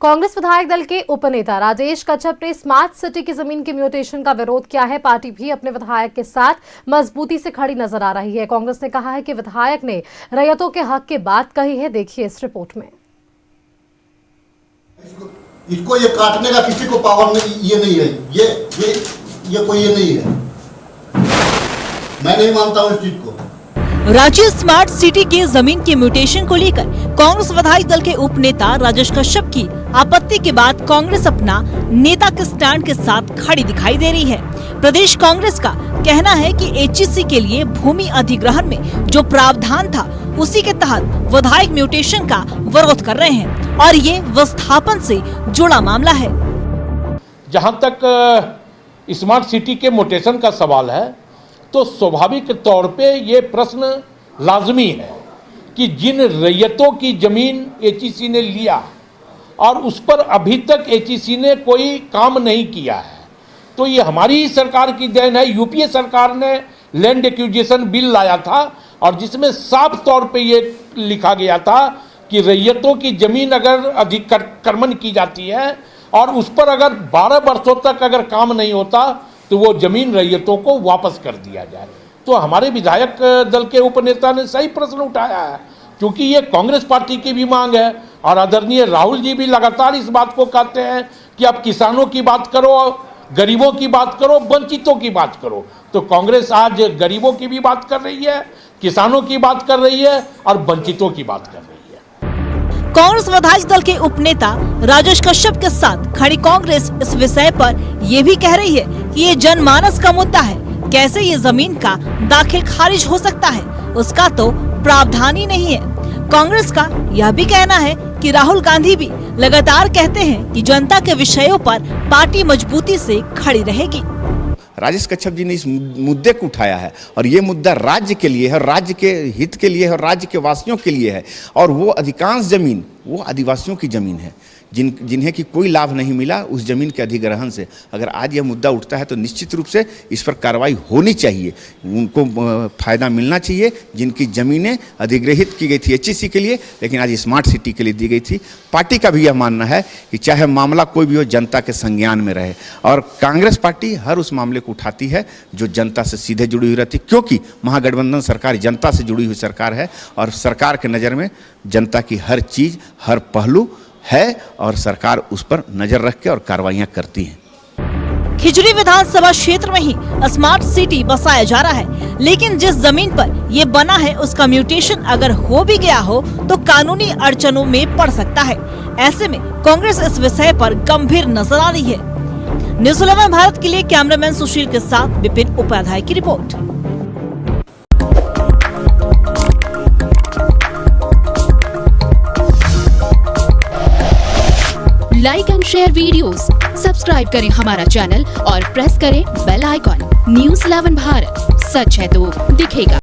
कांग्रेस विधायक दल के उपनेता राजेश कच्छप ने स्मार्ट सिटी की जमीन के म्यूटेशन का विरोध किया है। पार्टी भी अपने विधायक के साथ मजबूती से खड़ी नजर आ रही है। कांग्रेस ने कहा है कि विधायक ने रैयतों के हक की बात कही है। देखिए इस रिपोर्ट में। इसको ये काटने का किसी को पावर नहीं, ये नहीं है, ये कोई ये नहीं है। मैं नहीं मानता हूँ इस चीज को। राज्य स्मार्ट सिटी के जमीन के म्यूटेशन को लेकर कांग्रेस विधायक दल के उपनेता राजेश कच्छप की आपत्ति के बाद कांग्रेस अपना नेता के स्टैंड के साथ खड़ी दिखाई दे रही है। प्रदेश कांग्रेस का कहना है कि एचईसी के लिए भूमि अधिग्रहण में जो प्रावधान था उसी के तहत विधायक म्यूटेशन का विरोध कर रहे हैं और ये विस्थापन से जुड़ा मामला है। जहां तक स्मार्ट सिटी के म्यूटेशन का सवाल है तो स्वाभाविक तौर पे ये प्रश्न लाजमी है कि जिन रैयतों की जमीन एचईसी ने लिया और उस पर अभी तक एचईसी ने कोई काम नहीं किया है, तो ये हमारी ही सरकार की देन है। यूपीए सरकार ने लैंड एक्विजिशन बिल लाया था और जिसमें साफ तौर पे ये लिखा गया था कि रैयतों की जमीन अगर अधिक्रमण की जाती है और उस पर अगर 12 वर्षों तक अगर काम नहीं होता तो वो जमीन रैयतों को वापस कर दिया जाए। तो हमारे विधायक दल के उपनेता ने सही प्रश्न उठाया है, क्योंकि ये कांग्रेस पार्टी की भी मांग है और आदरणीय राहुल जी भी लगातार इस बात को कहते हैं कि आप किसानों की बात करो, गरीबों की बात करो, वंचितों की बात करो। तो कांग्रेस आज गरीबों की भी बात कर रही है, किसानों की बात कर रही है और वंचितों की बात कर रही है। कांग्रेस विधायक दल के उपनेता राजेश कच्छप के साथ खड़ी कांग्रेस इस विषय पर ये भी कह रही है कि ये जनमानस का मुद्दा है। कैसे ये जमीन का दाखिल खारिज हो सकता है, उसका तो प्रावधान ही नहीं है। कांग्रेस का यह भी कहना है कि राहुल गांधी भी लगातार कहते हैं कि जनता के विषयों पर पार्टी मजबूती से खड़ी रहेगी। राजेश कच्छप जी ने इस मुद्दे को उठाया है और ये मुद्दा राज्य के लिए है, राज्य के हित के लिए है और राज्य के वासियों के लिए है। और वो अधिकांश जमीन वो आदिवासियों की जमीन है जिन्हें कि कोई लाभ नहीं मिला उस जमीन के अधिग्रहण से। अगर आज यह मुद्दा उठता है तो निश्चित रूप से इस पर कार्रवाई होनी चाहिए, उनको फायदा मिलना चाहिए जिनकी ज़मीनें अधिग्रहित की गई थी एचईसी के लिए, लेकिन आज स्मार्ट सिटी के लिए दी गई थी। पार्टी का भी यह मानना है कि चाहे मामला कोई भी हो जनता के संज्ञान में रहे और कांग्रेस पार्टी हर उस मामले को उठाती है जो जनता से सीधे जुड़ी हुई रहती है, क्योंकि महागठबंधन सरकार जनता से जुड़ी हुई सरकार है और सरकार के नज़र में जनता की हर चीज़ हर पहलू है और सरकार उस पर नजर रख के और कार्रवाइयां करती है। खिजड़ी विधानसभा क्षेत्र में ही स्मार्ट सिटी बसाया जा रहा है, लेकिन जिस जमीन पर ये बना है उसका म्यूटेशन अगर हो भी गया हो तो कानूनी अड़चनों में पड़ सकता है। ऐसे में कांग्रेस इस विषय पर गंभीर नजर आ रही है। न्यूज़ 11 भारत के लिए कैमरामैन सुशील के साथ विपिन उपाध्याय की report. Like and share videos, subscribe करें हमारा चैनल और प्रेस करें बेल आइकॉन। न्यूज़ 11 भारत, सच है तो दिखेगा।